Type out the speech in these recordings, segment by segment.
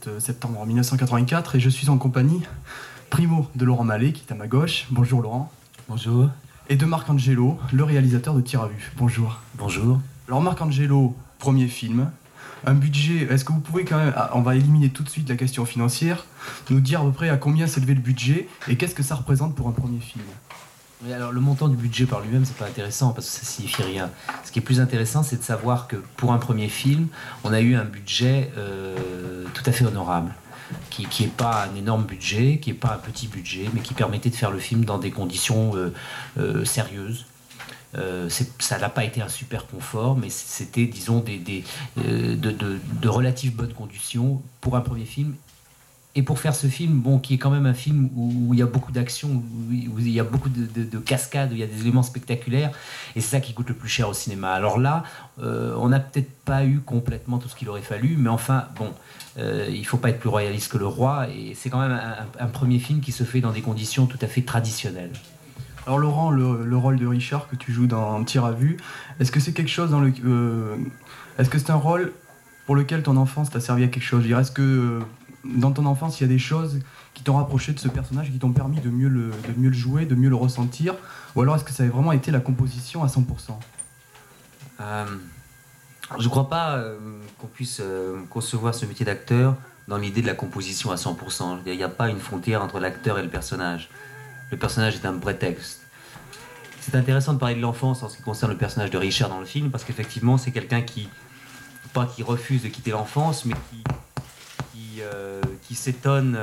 17 septembre 1984 et je suis en compagnie primo de Laurent Mallet qui est à ma gauche. Bonjour Laurent. Bonjour. Et de Marc Angelo, le réalisateur de Tir à vue. Bonjour. Bonjour. Alors Marc Angelo, premier film, un budget, est-ce que vous pouvez quand même, on va éliminer tout de suite la question financière, nous dire à peu près à combien s'élevait le budget et qu'est-ce que ça représente pour un premier film? Mais alors, le montant du budget par lui-même, c'est pas intéressant parce que ça signifie rien. Ce qui est plus intéressant, c'est de savoir que pour un premier film, on a eu un budget tout à fait honorable, qui est pas un énorme budget, qui est pas un petit budget, mais qui permettait de faire le film dans des conditions sérieuses. Ça n'a pas été un super confort, mais c'était, disons, de relatives bonnes conditions pour un premier film. Et pour faire ce film, bon, qui est quand même un film où il y a beaucoup d'action, où il y a beaucoup de cascades, où il y a des éléments spectaculaires, et c'est ça qui coûte le plus cher au cinéma. Alors là, on n'a peut-être pas eu complètement tout ce qu'il aurait fallu, mais enfin, bon, il ne faut pas être plus royaliste que le roi, et c'est quand même un premier film qui se fait dans des conditions tout à fait traditionnelles. Alors Laurent, le rôle de Richard que tu joues dans Tir à vue, est-ce que c'est quelque chose dans est-ce que c'est un rôle pour lequel ton enfance t'a servi à quelque chose? Je dirais, est-ce que dans ton enfance, il y a des choses qui t'ont rapproché de ce personnage et qui t'ont permis de mieux le jouer, de mieux le ressentir? Ou alors est-ce que ça a vraiment été la composition à 100%? Je ne crois pas qu'on puisse concevoir ce métier d'acteur dans l'idée de la composition à 100%. Il n'y a pas une frontière entre l'acteur et le personnage. Le personnage est un prétexte. C'est intéressant de parler de l'enfance en ce qui concerne le personnage de Richard dans le film, parce qu'effectivement, c'est quelqu'un qui refuse de quitter l'enfance, mais qui s'étonne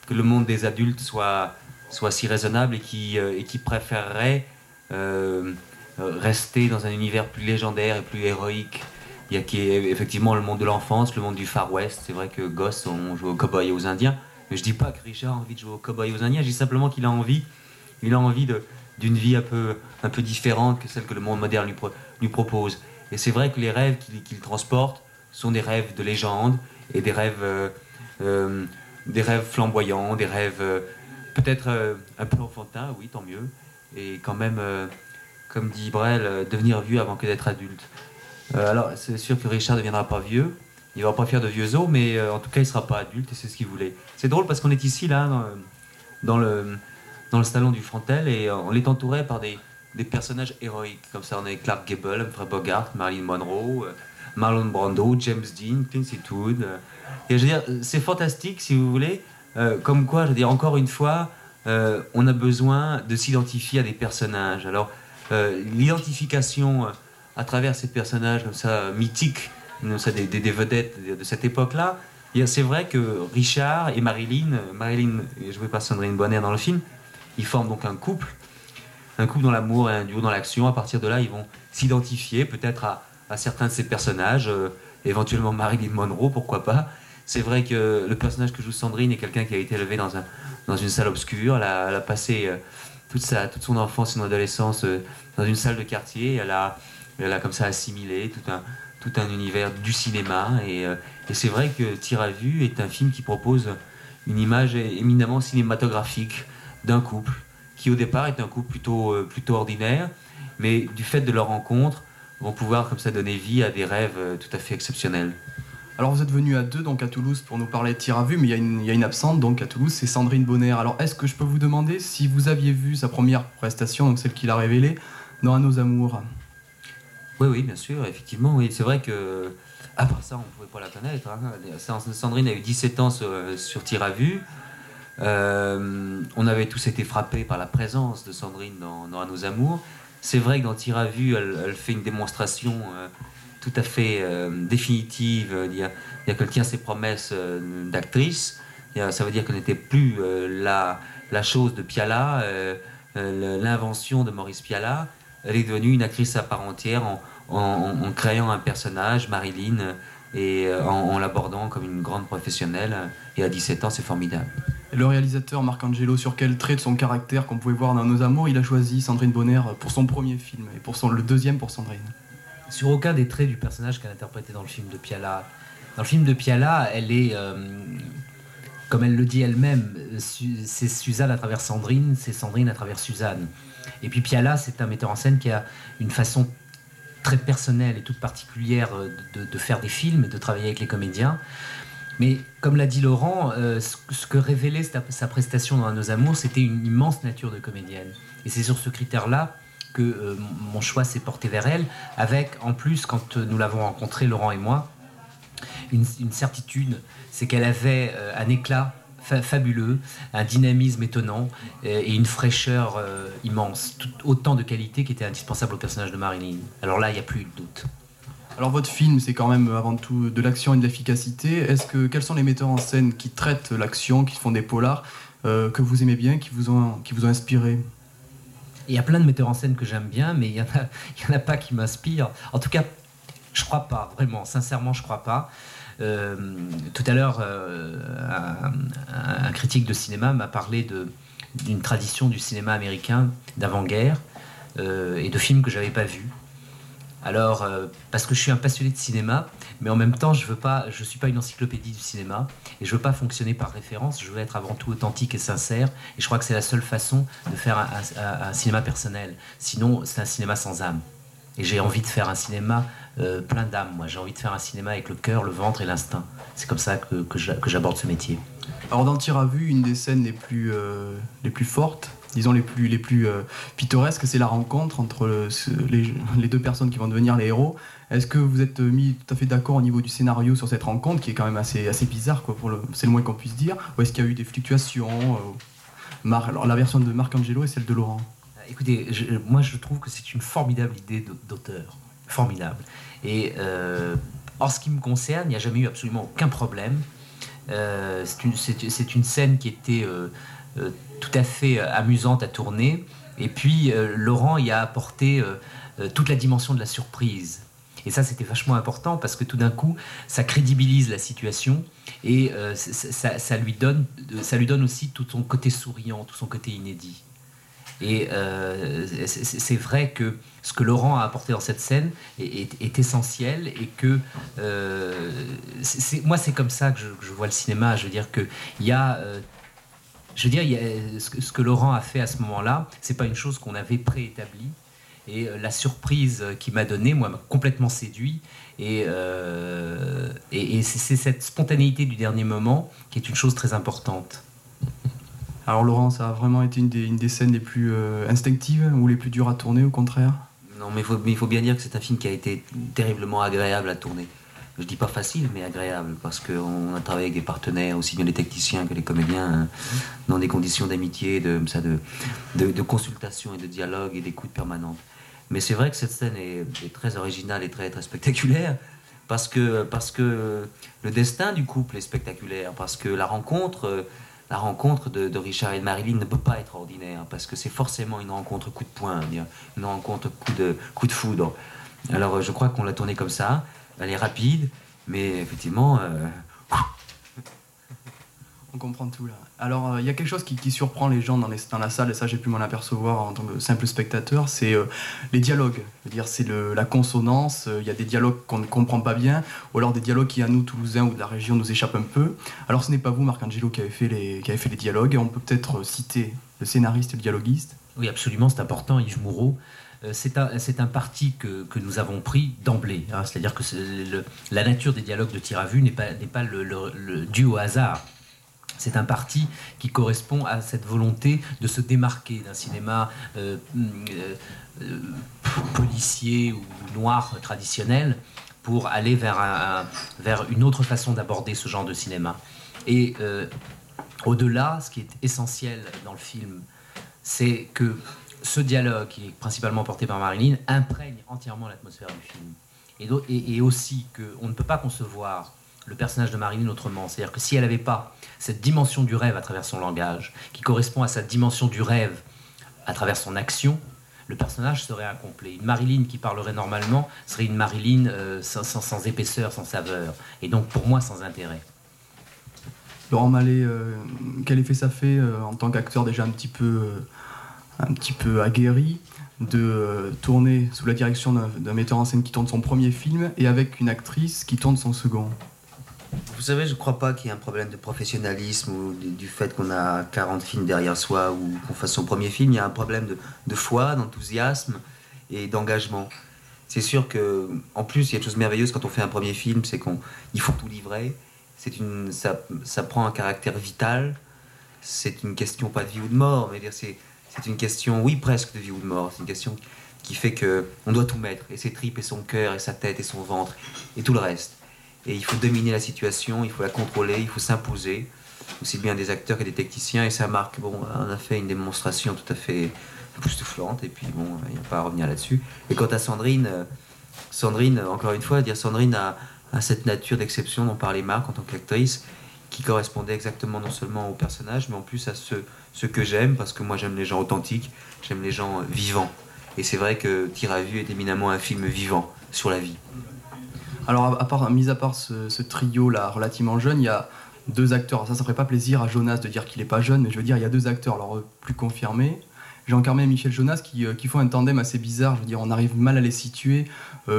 que le monde des adultes soit si raisonnable et qui préférerait rester dans un univers plus légendaire et plus héroïque. Il y a qui est effectivement le monde de l'enfance, le monde du Far West. C'est vrai que gosse, on joue aux cow-boys et aux Indiens. Mais je dis pas que Richard a envie de jouer aux cow-boys et aux Indiens, je dis simplement qu'il a envie d'une vie un peu différente que celle que le monde moderne lui propose. Et c'est vrai que les rêves qu'il transporte sont des rêves de légende et des rêves flamboyants, des rêves peut-être un peu enfantins, oui, tant mieux. Et quand même, comme dit Brel, devenir vieux avant que d'être adulte. Alors, c'est sûr que Richard ne deviendra pas vieux. Il ne va pas faire de vieux os, mais en tout cas, il ne sera pas adulte et c'est ce qu'il voulait. C'est drôle parce qu'on est ici, là, dans le salon du Frontel, et on est entouré par des personnages héroïques. Comme ça, on a Clark Gable, Humphrey Bogart, Marilyn Monroe, Marlon Brando, James Dean, Clint Eastwood. Et je veux dire, c'est fantastique, si vous voulez. Comme quoi, je veux dire, encore une fois, on a besoin de s'identifier à des personnages. Alors, l'identification à travers ces personnages comme ça mythiques, ça, des vedettes de cette époque-là, c'est vrai que Richard et Marilyn jouée par Sandrine Bonner dans le film, ils forment donc un couple dans l'amour et un duo dans l'action. À partir de là, ils vont s'identifier peut-être à certains de ces personnages, éventuellement Marilyn Monroe, pourquoi pas. C'est vrai que le personnage que joue Sandrine est quelqu'un qui a été élevé dans une salle obscure. Elle a passé toute son enfance et son adolescence dans une salle de quartier. Elle a comme ça assimilé tout un univers du cinéma. Et c'est vrai que Tir à vue est un film qui propose une image éminemment cinématographique d'un couple qui au départ est un couple plutôt ordinaire, mais du fait de leur rencontre vont pouvoir comme ça donner vie à des rêves tout à fait exceptionnels. Alors vous êtes venu à deux donc à Toulouse pour nous parler de Tir à vue, mais il y a une absente donc à Toulouse, c'est Sandrine Bonner. Alors est-ce que je peux vous demander si vous aviez vu sa première prestation, donc celle qu'il a révélée, dans À nos amours? Oui, bien sûr, effectivement, oui. C'est vrai que à part ça, on ne pouvait pas la connaître. Sandrine a eu 17 ans sur Tir à vue. On avait tous été frappés par la présence de Sandrine dans À nos amours. C'est vrai que dans Tir à vue, elle fait une démonstration tout à fait définitive. Il qu'elle tient ses promesses d'actrice. Ça veut dire qu'elle n'était plus la chose de Piala, l'invention de Maurice Piala. Elle est devenue une actrice à part entière en créant un personnage, Marilyn, et en l'abordant comme une grande professionnelle. Et à 17 ans, c'est formidable. Et le réalisateur Marc Angelo, sur quel trait de son caractère qu'on pouvait voir dans Nos amours, il a choisi Sandrine Bonner pour son premier film et pour le deuxième pour Sandrine? Sur aucun des traits du personnage qu'elle interprétait dans le film de Piala. Dans le film de Piala, elle est, comme elle le dit elle-même, c'est Suzanne à travers Sandrine, c'est Sandrine à travers Suzanne. Et puis Piala, c'est un metteur en scène qui a une façon très personnelle et toute particulière de faire des films et de travailler avec les comédiens. Mais comme l'a dit Laurent, ce que révélait sa prestation dans Un de nos amours, c'était une immense nature de comédienne. Et c'est sur ce critère-là que mon choix s'est porté vers elle, avec en plus, quand nous l'avons rencontrée, Laurent et moi, une certitude, c'est qu'elle avait un éclat fabuleux, un dynamisme étonnant et une fraîcheur immense, autant de qualités qui étaient indispensables au personnage de Marilyn. Alors là, il n'y a plus de doute. Alors votre film, c'est quand même avant tout de l'action et de l'efficacité. Quels sont les metteurs en scène qui traitent l'action, qui font des polars, que vous aimez bien, qui vous ont inspiré? Il y a plein de metteurs en scène que j'aime bien, mais il y en a pas qui m'inspirent. En tout cas, je crois pas, vraiment, sincèrement, je crois pas. Tout à l'heure, un critique de cinéma m'a parlé d'une tradition du cinéma américain d'avant-guerre et de films que j'avais pas vus. Alors, parce que je suis un passionné de cinéma, mais en même temps, je suis pas une encyclopédie du cinéma, et je veux pas fonctionner par référence, je veux être avant tout authentique et sincère, et je crois que c'est la seule façon de faire un cinéma personnel. Sinon, c'est un cinéma sans âme. Et j'ai envie de faire un cinéma plein d'âme, moi. J'ai envie de faire un cinéma avec le cœur, le ventre et l'instinct. C'est comme ça que j'aborde ce métier. Alors dans Tir à vue, une des scènes les plus fortes, disons les plus pittoresques, c'est la rencontre entre les deux personnes qui vont devenir les héros. Est-ce que vous êtes mis tout à fait d'accord au niveau du scénario sur cette rencontre, qui est quand même assez bizarre, quoi, c'est le moins qu'on puisse dire, ou est-ce qu'il y a eu des fluctuations alors, la version de Marc Angelo et celle de Laurent? Écoutez, moi je trouve que c'est une formidable idée d'auteur. Formidable. Et en ce qui me concerne, il n'y a jamais eu absolument aucun problème. C'est une scène qui était tout à fait amusante à tourner. Et puis Laurent y a apporté toute la dimension de la surprise. Et ça, c'était vachement important parce que tout d'un coup, ça crédibilise la situation et ça lui donne aussi tout son côté souriant, tout son côté inédit. Et c'est vrai que ce que Laurent a apporté dans cette scène est essentiel et que moi c'est comme ça que je vois le cinéma. Je veux dire que ce que Laurent a fait à ce moment-là, c'est pas une chose qu'on avait préétablie. Et la surprise qu'il m'a donnée, moi, m'a complètement séduit. Et c'est cette spontanéité du dernier moment qui est une chose très importante. Alors Laurent, ça a vraiment été une des scènes les plus instinctives ou les plus dures à tourner, au contraire? Non, mais il faut bien dire que c'est un film qui a été terriblement agréable à tourner. Je dis pas facile, mais agréable, parce qu'on a travaillé avec des partenaires, aussi bien les techniciens que les comédiens, hein, dans des conditions d'amitié, de consultation et de dialogue et d'écoute permanente. Mais c'est vrai que cette scène est très originale et très, très spectaculaire, parce que le destin du couple est spectaculaire, parce que la rencontre de Richard et de Marilyn ne peut pas être ordinaire, parce que c'est forcément une rencontre coup de poing, une rencontre coup de foudre. Alors je crois qu'on l'a tournée comme ça, elle est rapide, mais effectivement... On comprend tout là. Alors il y a quelque chose qui surprend les gens dans la salle, et ça j'ai pu m'en apercevoir en tant que simple spectateur, c'est les dialogues. Je veux dire, c'est la consonance, il y a des dialogues qu'on ne comprend pas bien, ou alors des dialogues qui à nous, Toulousains ou de la région, nous échappent un peu. Alors ce n'est pas vous, Marc Angelo, qui avez fait les dialogues, et on peut peut-être citer le scénariste et le dialoguiste. Oui, absolument, c'est important, Yves Moureau. C'est un parti que nous avons pris d'emblée. Hein, c'est-à-dire que la nature des dialogues de Tir à vue n'est pas due au hasard. C'est un parti qui correspond à cette volonté de se démarquer d'un cinéma policier ou noir traditionnel pour aller vers une autre façon d'aborder ce genre de cinéma. Et au-delà, ce qui est essentiel dans le film, c'est que ce dialogue, qui est principalement porté par Marilyn, imprègne entièrement l'atmosphère du film. Et aussi qu'on ne peut pas concevoir le personnage de Marilyn autrement. C'est-à-dire que si elle n'avait pas cette dimension du rêve à travers son langage, qui correspond à sa dimension du rêve à travers son action, le personnage serait incomplet. Une Marilyn qui parlerait normalement serait une Marilyn sans épaisseur, sans saveur, et donc pour moi sans intérêt. Laurent Mallet, quel effet ça fait en tant qu'acteur déjà un petit peu aguerri de tourner sous la direction d'un metteur en scène qui tourne son premier film et avec une actrice qui tourne son second? Vous savez, je ne crois pas qu'il y ait un problème de professionnalisme ou du fait qu'on a 40 films derrière soi ou qu'on fasse son premier film. Il y a un problème de foi, d'enthousiasme et d'engagement. C'est sûr qu'en plus, il y a une chose merveilleuse quand on fait un premier film, c'est qu'il faut tout livrer. ça prend un caractère vital. C'est une question pas de vie ou de mort, mais c'est une question, oui, presque de vie ou de mort. C'est une question qui fait qu'on doit tout mettre, et ses tripes, et son cœur, et sa tête, et son ventre, et tout le reste. Et il faut dominer la situation, il faut la contrôler, il faut s'imposer, aussi bien des acteurs que des techniciens. Et ça marque, on a fait une démonstration tout à fait époustouflante, et puis il n'y a pas à revenir là-dessus. Et quant à Sandrine, encore une fois, Sandrine a cette nature d'exception dont parlait Marc en tant qu'actrice, qui correspondait exactement non seulement au personnage, mais en plus à ce que j'aime, parce que moi j'aime les gens authentiques, j'aime les gens vivants. Et c'est vrai que Tir à vue est éminemment un film vivant sur la vie. Alors, mis à part ce trio-là relativement jeune, il y a 2 acteurs. Ça ferait pas plaisir à Jonas de dire qu'il est pas jeune, mais je veux dire, il y a 2 acteurs, alors plus confirmés. Jean Carmé et Michel Jonas qui font un tandem assez bizarre. Je veux dire, on arrive mal à les situer.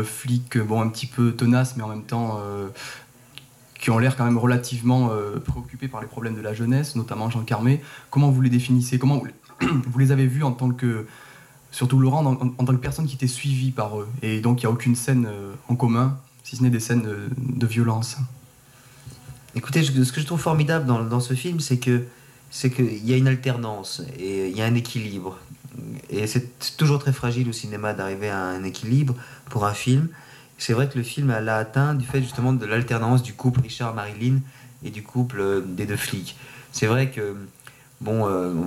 Flics, un petit peu tenaces, mais en même temps qui ont l'air quand même relativement préoccupés par les problèmes de la jeunesse, notamment Jean Carmé. Comment vous les définissez? Comment vous les avez vus en tant que... Surtout Laurent, en tant que personne qui était suivie par eux. Et donc il n'y a aucune scène en commun, si ce n'est des scènes de Écoutez, ce que je trouve formidable dans ce film, c'est qu'il y a une alternance et il y a un équilibre. Et c'est toujours très fragile au cinéma d'arriver à un équilibre pour un film. C'est vrai que le film l'a atteint du fait justement de l'alternance du couple Richard-Marilyn et du couple des 2 flics. C'est vrai que,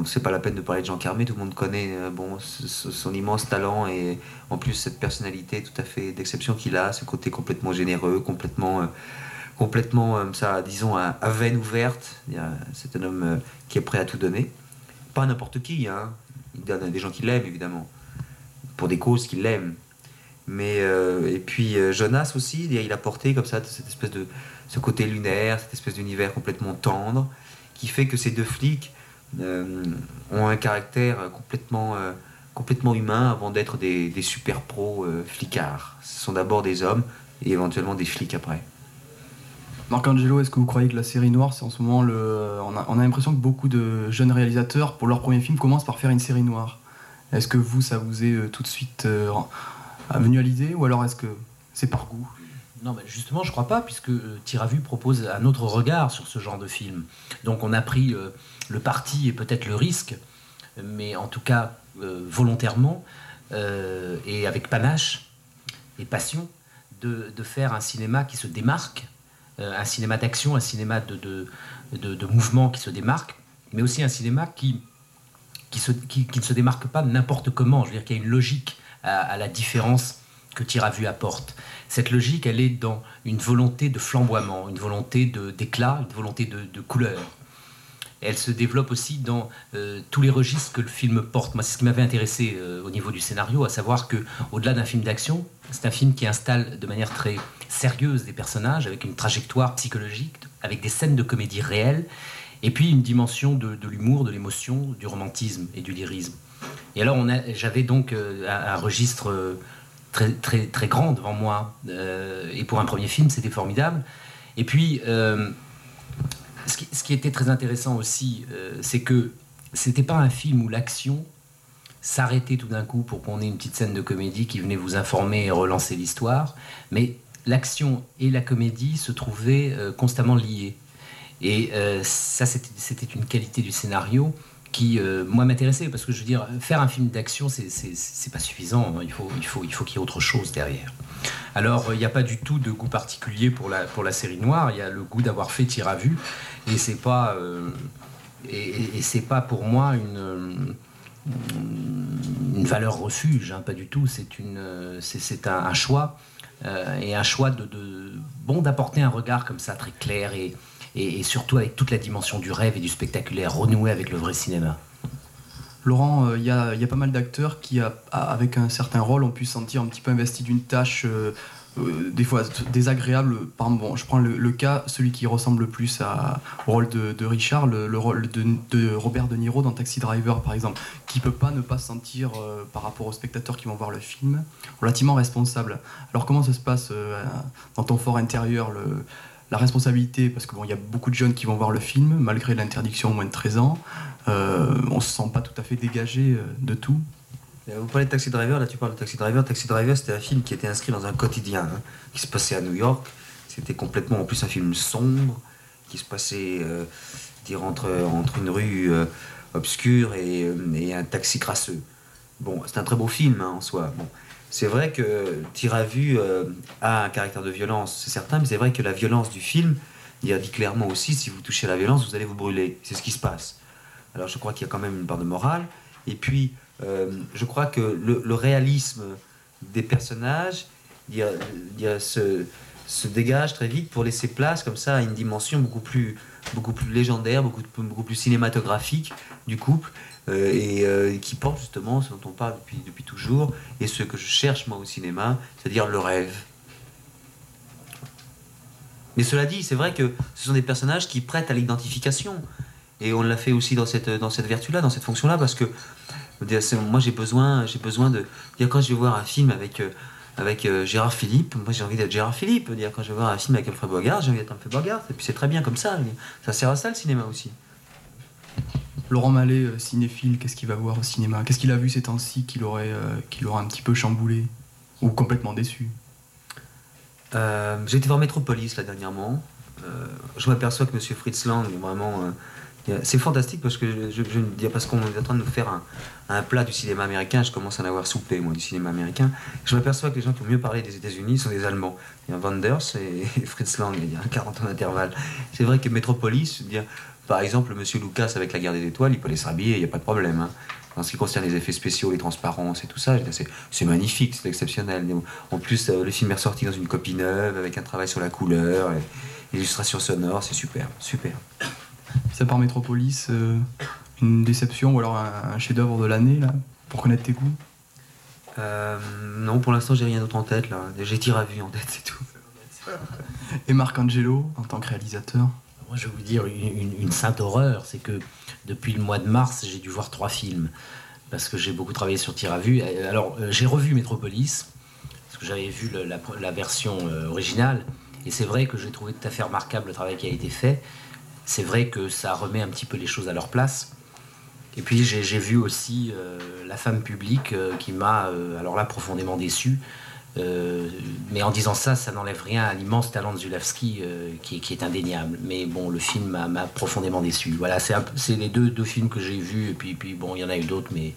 c'est pas la peine de parler de Jean Carmé, tout le monde connaît son immense talent et en plus cette personnalité tout à fait d'exception qu'il a, ce côté complètement généreux, complètement à veine ouverte. C'est un homme qui est prêt à tout donner. Pas n'importe qui, hein. Il donne à des gens qui l'aiment, évidemment, pour des causes qu'il aime. Mais et puis Jonas aussi, il a porté comme ça cette espèce de ce côté lunaire, cette espèce d'univers complètement tendre, qui fait que ces 2 flics ont un caractère complètement humain avant d'être des super pros flicards. Ce sont d'abord des hommes et éventuellement des flics après. Marc-Angelo, est-ce que vous croyez que la série noire, c'est en ce moment on a l'impression que beaucoup de jeunes réalisateurs, pour leur premier film, commencent par faire une série noire. Est-ce que ça vous est tout de suite venu à l'idée, ou alors est-ce que c'est par goût? Non, mais justement, je crois pas, puisque Tir à vue propose un autre regard sur ce genre de film. Donc on a pris le parti et peut-être le risque, mais en tout cas volontairement et avec panache et passion, de faire un cinéma qui se démarque, un cinéma d'action, un cinéma de mouvement qui se démarque, mais aussi un cinéma qui ne se démarque pas n'importe comment. Je veux dire qu'il y a une logique à la différence que Tir à vue apporte. Cette logique, elle est dans une volonté de flamboiement, une volonté d'éclat, une volonté de couleur. Elle se développe aussi dans tous les registres que le film porte. Moi, c'est ce qui m'avait intéressé au niveau du scénario, à savoir qu'au-delà d'un film d'action, c'est un film qui installe de manière très sérieuse des personnages, avec une trajectoire psychologique, avec des scènes de comédie réelles, et puis une dimension de l'humour, de l'émotion, du romantisme et du lyrisme. Et alors, j'avais donc un registre très, très, très grand devant moi, et pour un premier film, c'était formidable. Et puis... Ce qui était très intéressant aussi, c'est que c'était pas un film où l'action s'arrêtait tout d'un coup pour qu'on ait une petite scène de comédie qui venait vous informer et relancer l'histoire, mais l'action et la comédie se trouvaient constamment liées. Et ça, c'était une qualité du scénario qui, moi, m'intéressait, parce que je veux dire, faire un film d'action, c'est pas suffisant, il faut qu'il y ait autre chose derrière. Alors, il n'y a pas du tout de goût particulier pour la série noire, il y a le goût d'avoir fait Tir à vue, et c'est pas pour moi une valeur refuge, hein, pas du tout, c'est un choix, et un choix d'apporter un regard comme ça, très clair, et surtout avec toute la dimension du rêve et du spectaculaire, renouer avec le vrai cinéma. Laurent, il y a pas mal d'acteurs qui, avec un certain rôle, ont pu se sentir un petit peu investis d'une tâche des fois désagréable. Par exemple, je prends le cas, celui qui ressemble le plus au rôle de Richard, le rôle de Robert De Niro dans Taxi Driver, par exemple, qui peut pas ne pas se sentir, par rapport aux spectateurs qui vont voir le film, relativement responsable. Alors comment ça se passe dans ton fort intérieur, la responsabilité, parce que il y a beaucoup de jeunes qui vont voir le film, malgré l'interdiction au moins de 13 ans, on se sent pas tout à fait dégagé de tout. Vous parlez de Taxi Driver, là tu parles de Taxi Driver. Taxi Driver, c'était un film qui était inscrit dans un quotidien, qui se passait à New York. C'était complètement, en plus, un film sombre, qui se passait entre une rue obscure et un taxi crasseux. Bon, c'est un très beau film en soi. Bon. C'est vrai que Tir à vue a un caractère de violence, c'est certain, mais c'est vrai que la violence du film, il a dit clairement aussi, si vous touchez à la violence, vous allez vous brûler. C'est ce qui se passe. Alors je crois qu'il y a quand même une part de morale. Et puis, je crois que le réalisme des personnages se dégage très vite pour laisser place comme ça à une dimension beaucoup plus légendaire, beaucoup plus cinématographique du couple, et qui porte justement ce dont on parle depuis toujours, et ce que je cherche moi au cinéma, c'est-à-dire le rêve. Mais cela dit, c'est vrai que ce sont des personnages qui prêtent à l'identification. Et on l'a fait aussi dans cette vertu-là, dans cette fonction-là, parce que moi j'ai besoin de... Quand je vais voir un film avec Gérard Philippe, moi j'ai envie d'être Gérard Philippe. Quand je vais voir un film avec Humphrey Bogart, j'ai envie d'être Humphrey Bogart. Et puis c'est très bien comme ça. Ça sert à ça le cinéma aussi. Laurent Mallet, cinéphile, qu'est-ce qu'il va voir au cinéma? Qu'est-ce qu'il a vu ces temps-ci qui l'aurait un petit peu chamboulé ou complètement déçu? J'ai été voir Metropolis là dernièrement. Je m'aperçois que Monsieur Fritz Lang est vraiment... c'est fantastique parce que parce qu'on est en train de nous faire un plat du cinéma américain. Je commence à en avoir soupé, moi, du cinéma américain. Je m'aperçois que les gens qui ont mieux parlé des États-Unis sont des Allemands. Il y a Wenders et Fritz Lang, il y a 40 ans d'intervalle. C'est vrai que Metropolis, par exemple, Monsieur Lucas avec La Guerre des Étoiles, il peut aller se rhabiller, il n'y a pas de problème. Hein. En ce qui concerne les effets spéciaux, les transparences et tout ça, c'est magnifique, c'est exceptionnel. En plus, le film est ressorti dans une copie neuve, avec un travail sur la couleur, l'illustration sonore, c'est super, super. Ça part Metropolis, une déception ou alors un chef-d'œuvre de l'année là, pour connaître tes goûts? Non, pour l'instant, j'ai rien d'autre en tête là. J'ai Tir à vue en tête, c'est tout. Et Marc Angelo, en tant que réalisateur? Moi, je vais vous dire une sainte horreur, c'est que depuis le mois de mars, j'ai dû voir 3 films, parce que j'ai beaucoup travaillé sur Tir à vue. Alors, j'ai revu Metropolis, parce que j'avais vu la version originale, et c'est vrai que j'ai trouvé tout à fait remarquable le travail qui a été fait. C'est vrai que ça remet un petit peu les choses à leur place. Et puis j'ai vu aussi La femme publique qui m'a, alors là, profondément déçu. Mais en disant ça, ça n'enlève rien à l'immense talent de Zulawski qui est indéniable. Mais bon, le film m'a profondément déçu. Voilà, c'est les deux films que j'ai vus. Et puis bon, il y en a eu d'autres, mais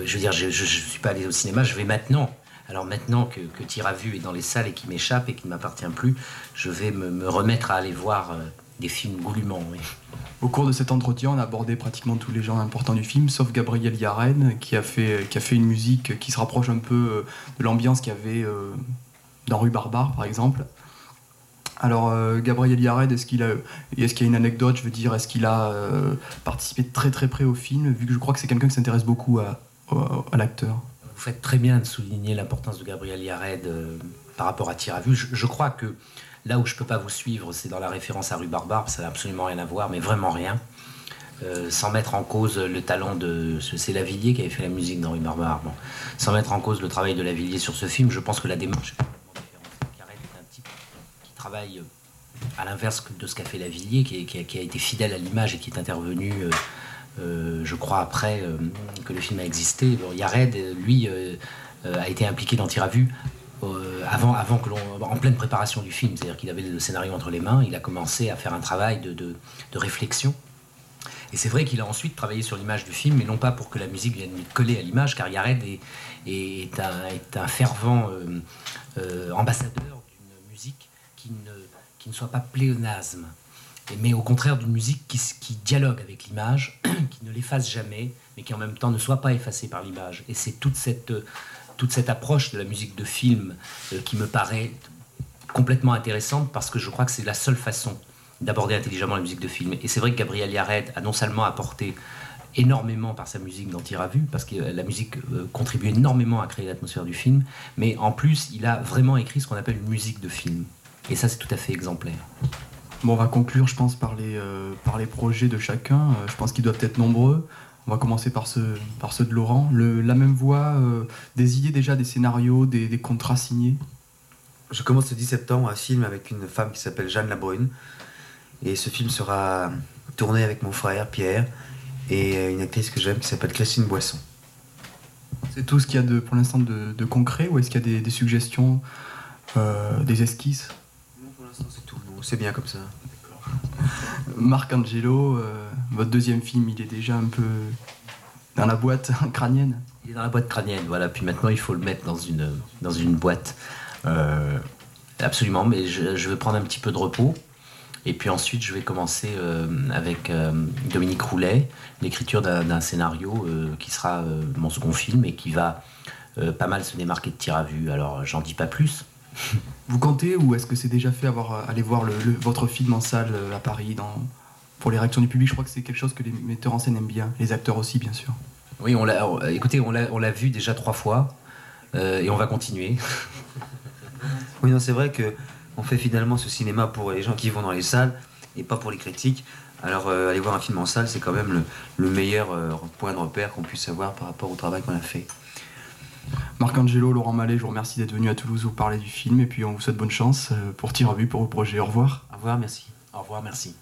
je veux dire, je suis pas allé au cinéma. Je vais maintenant. Alors maintenant que Tir à vue est dans les salles et qui m'échappe et qui ne m'appartient plus, je vais me remettre à aller voir des films goulûment. Oui. Au cours de cet entretien, on a abordé pratiquement tous les genres importants du film, sauf Gabriel Yared, qui a fait une musique qui se rapproche un peu de l'ambiance qu'il y avait dans Rue Barbare, par exemple. Alors, Gabriel Yared, est-ce qu'il y a une anecdote, je veux dire, est-ce qu'il a participé de très très près au film, vu que je crois que c'est quelqu'un qui s'intéresse beaucoup à l'acteur? Vous faites très bien de souligner l'importance de Gabriel Yared par rapport à Tir à vue. Je crois que là où je ne peux pas vous suivre, c'est dans la référence à Rue Barbare, ça n'a absolument rien à voir, mais vraiment rien. Sans mettre en cause le talent de... C'est Lavillier qui avait fait la musique dans Rue Barbare. Bon. Sans mettre en cause le travail de Lavillier sur ce film, je pense que la démarche est complètement différente. Yared est un type qui travaille à l'inverse de ce qu'a fait Lavillier, qui a été fidèle à l'image et qui est intervenu... je crois après que le film a existé. Bon, Yared, lui, a été impliqué dans Tir à vue avant que en pleine préparation du film, c'est-à-dire qu'il avait le scénario entre les mains, il a commencé à faire un travail de réflexion. Et c'est vrai qu'il a ensuite travaillé sur l'image du film, mais non pas pour que la musique vienne coller à l'image, car Yared est un fervent ambassadeur d'une musique qui ne soit pas pléonasme, mais au contraire d'une musique qui dialogue avec l'image, qui ne l'efface jamais, mais qui en même temps ne soit pas effacée par l'image. Et c'est toute cette approche de la musique de film qui me paraît complètement intéressante, parce que je crois que c'est la seule façon d'aborder intelligemment la musique de film. Et c'est vrai que Gabriel Yared a non seulement apporté énormément par sa musique dans Tir à vue, parce que la musique contribue énormément à créer l'atmosphère du film, mais en plus, il a vraiment écrit ce qu'on appelle une musique de film. Et ça, c'est tout à fait exemplaire. Bon, on va conclure, je pense, par les projets de chacun. Je pense qu'ils doivent être nombreux. On va commencer par ceux de Laurent. La même voix, des idées déjà, des scénarios, des contrats signés. Je commence le 10 septembre un film avec une femme qui s'appelle Jeanne Labrune. Et ce film sera tourné avec mon frère Pierre et une actrice que j'aime qui s'appelle Christine Boisson. C'est tout ce qu'il y a pour l'instant de concret, ou est-ce qu'il y a des suggestions, des esquisses? Non, pour l'instant, C'est tout, c'est bien comme ça. Marc Angelo, votre deuxième film, il est déjà un peu dans la boîte crânienne. Il est dans la boîte crânienne, voilà. Puis maintenant, il faut le mettre dans une boîte. Absolument, mais je vais prendre un petit peu de repos. Et puis ensuite, je vais commencer avec Dominique Roulet, l'écriture d'un scénario qui sera mon second film et qui va pas mal se démarquer de Tir à vue. Alors, j'en dis pas plus. Vous comptez, ou est-ce que c'est déjà fait, aller voir votre film en salle à Paris pour les réactions du public? Je crois que c'est quelque chose que les metteurs en scène aiment bien, les acteurs aussi, bien sûr. Oui, écoutez, on l'a vu déjà 3 fois et on va continuer. Oui, non, c'est vrai qu'on fait finalement ce cinéma pour les gens qui vont dans les salles et pas pour les critiques. Alors, aller voir un film en salle, c'est quand même le meilleur point de repère qu'on puisse avoir par rapport au travail qu'on a fait. Marc Angelo, Laurent Mallet, je vous remercie d'être venu à Toulouse vous parler du film et puis on vous souhaite bonne chance pour Tir à vue, pour vos projets. Au revoir. Au revoir, merci. Au revoir, merci.